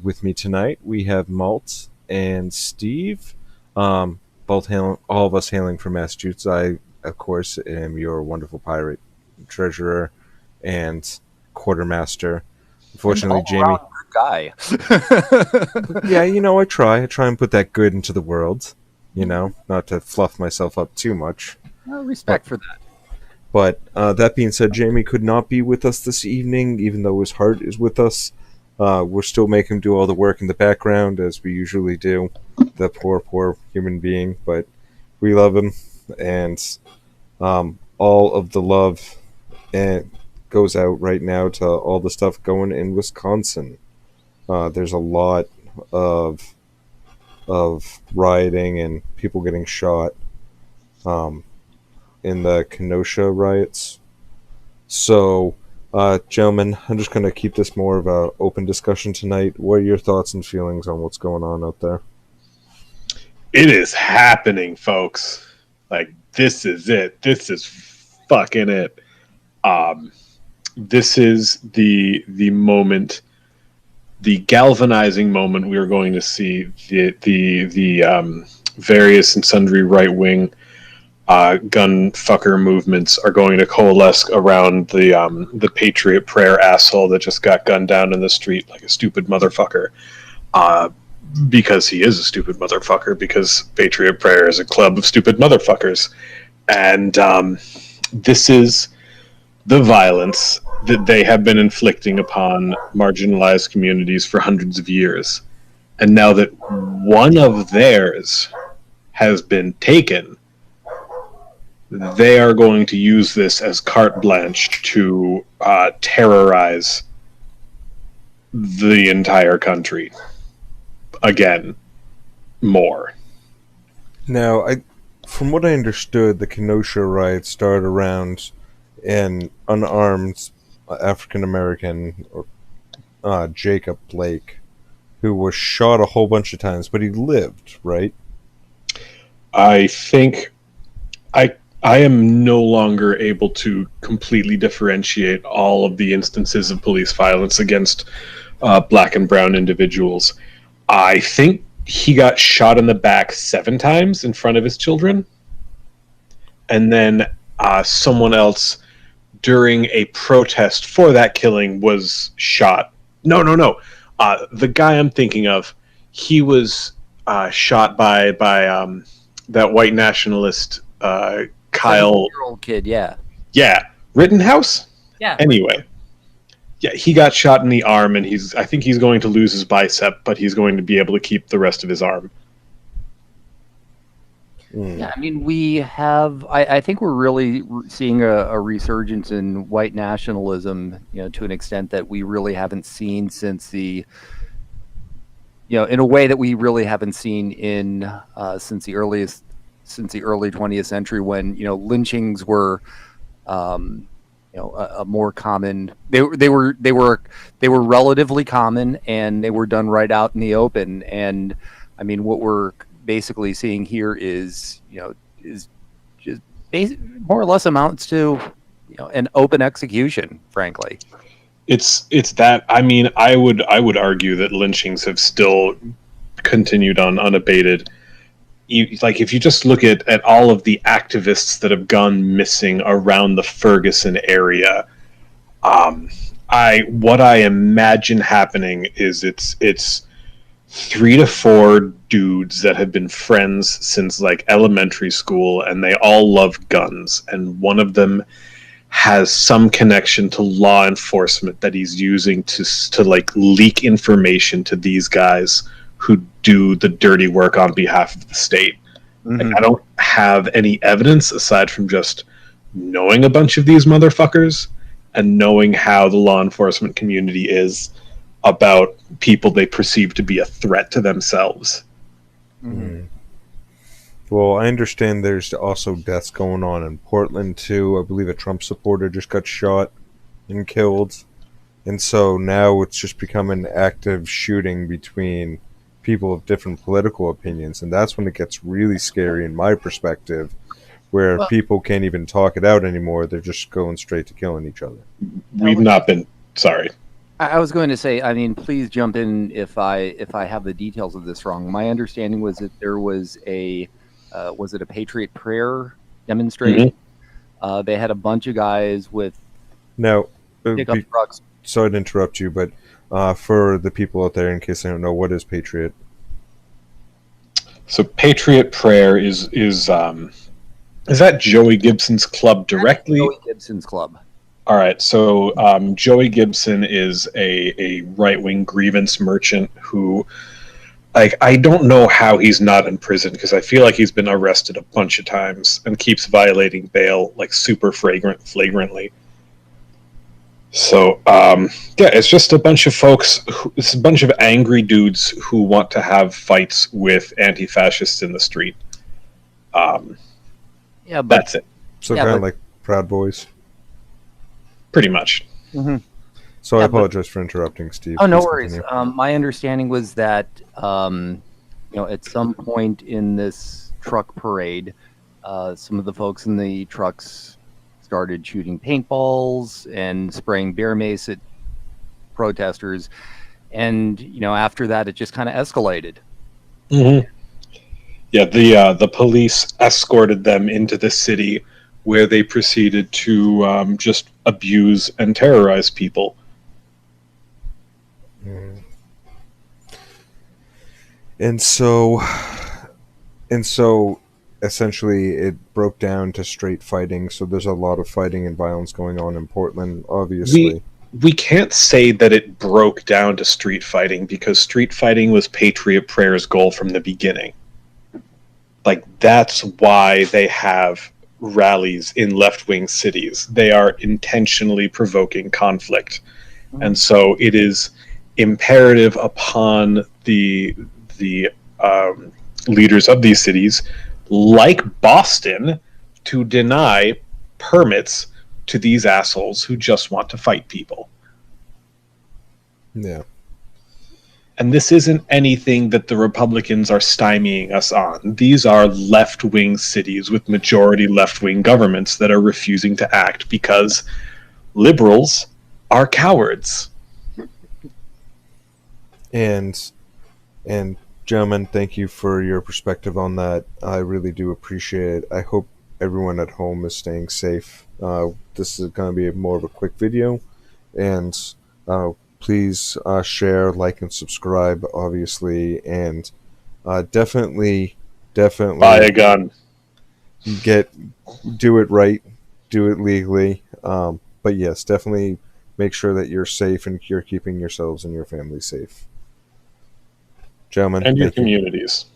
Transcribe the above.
With me tonight, we have Malt and Steve, both all of us hailing from Massachusetts. I, of course, am your wonderful pirate treasurer and quartermaster. And Unfortunately, Jamie. all-around good guy. Yeah, I try. I try and put that good into the world. Not to fluff myself up too much. But Respect for that. that being said, Jamie could not be with us this evening, even though his heart is with us. We're still making him do all the work in the background, as we usually do. The poor, poor human being, but we love him, and all of the love goes out right now to all the stuff going in Wisconsin. There's a lot of rioting and people getting shot um, in the Kenosha riots. So, gentlemen, I'm just going to keep this more of an open discussion tonight. What are your thoughts and feelings on what's going on out there? It is happening, folks. Like, this is it. This is fucking it. This is the moment, the galvanizing moment we are going to see the various and sundry right wing gun fucker movements are going to coalesce around the Patriot Prayer asshole that just got gunned down in the street like a stupid motherfucker. Because he is a stupid motherfucker, because Patriot Prayer is a club of stupid motherfuckers. And this is the violence that they have been inflicting upon marginalized communities for hundreds of years. And now that one of theirs has been taken, they are going to use this as carte blanche to terrorize the entire country. Again, more. Now, from what I understood, the Kenosha riots started around an unarmed African American, Jacob Blake, who was shot a whole bunch of times, but he lived, right? I think I am no longer able to completely differentiate all of the instances of police violence against black and brown individuals. I think he got shot in the back 7 times in front of his children. And then someone else during a protest for that killing was shot. No. The guy I'm thinking of, he was shot by that white nationalist Kyle. 17-year-old kid, yeah. Yeah. Rittenhouse? Yeah. Anyway. Yeah, he got shot in the arm, and I think he's going to lose his bicep, but he's going to be able to keep the rest of his arm. Yeah, I mean, I think we're really seeing a resurgence in white nationalism, to an extent that we really haven't seen since in a way that we really haven't seen since the early 20th century, when, lynchings were, a more common. They were relatively common, and they were done right out in the open. And I mean, what we're basically seeing here is just more or less amounts to an open execution. Frankly, it's that. I mean, I would argue that lynchings have still continued on unabated. If you just look at all of the activists that have gone missing around the Ferguson area, what I imagine happening is it's 3 to 4 dudes that have been friends since like elementary school, and they all love guns, and one of them has some connection to law enforcement that he's using to like leak information to these guys who do the dirty work on behalf of the state. Mm-hmm. Like, I don't have any evidence aside from just knowing a bunch of these motherfuckers and knowing how the law enforcement community is about people they perceive to be a threat to themselves. Mm-hmm. Well, I understand there's also deaths going on in Portland too. I believe a Trump supporter just got shot and killed. And so now it's just become an active shooting between people of different political opinions, and that's when it gets really scary in my perspective, where people can't even talk it out anymore. They're just going straight to killing each other. We've not been... Sorry. I was going to say, I mean, please jump in if I have the details of this wrong. My understanding was that there was a was it a Patriot Prayer demonstration? Mhm. They had a bunch of guys with Now, pickup trucks. sorry to interrupt you, but for the people out there, in case they don't know, what is Patriot? So Patriot Prayer is that Joey Gibson's club directly? Joey Gibson's club. All right, so Joey Gibson is a right wing grievance merchant who, like, I don't know how he's not in prison because I feel like he's been arrested a bunch of times and keeps violating bail like super flagrantly. So yeah, it's just a bunch of folks. It's a bunch of angry dudes who want to have fights with anti-fascists in the street. Yeah, but That's it, So Yeah, kind of but- like Proud Boys. pretty much. Mhm. So I Yeah, but- apologize for interrupting, Steve. Oh, no Please worries. continue. My understanding was that at some point in this truck parade, some of the folks in the trucks started shooting paintballs and spraying bear mace at protesters, and after that, it just kind of escalated. Mm-hmm. Yeah, the police escorted them into the city, where they proceeded to just abuse and terrorize people. Mhm. And so, and so, essentially, it broke down to straight fighting. So there's a lot of fighting and violence going on in Portland, obviously. We can't say that it broke down to street fighting because street fighting was Patriot Prayer's goal from the beginning. Like, that's why they have rallies in left-wing cities. They are intentionally provoking conflict. And so it is imperative upon the leaders of these cities, like Boston, to deny permits to these assholes who just want to fight people. Yeah. And this isn't anything that the Republicans are stymieing us on. These are left-wing cities with majority left-wing governments that are refusing to act because liberals are cowards. And gentlemen, thank you for your perspective on that. I really do appreciate it. I hope everyone at home is staying safe. This is going to be more of a quick video, and please share, like, and subscribe, obviously, and definitely Buy a gun. do it right, do it legally. But yes, definitely make sure that you're safe and you're keeping yourselves and your family safe. Gentlemen, And your thank you. communities.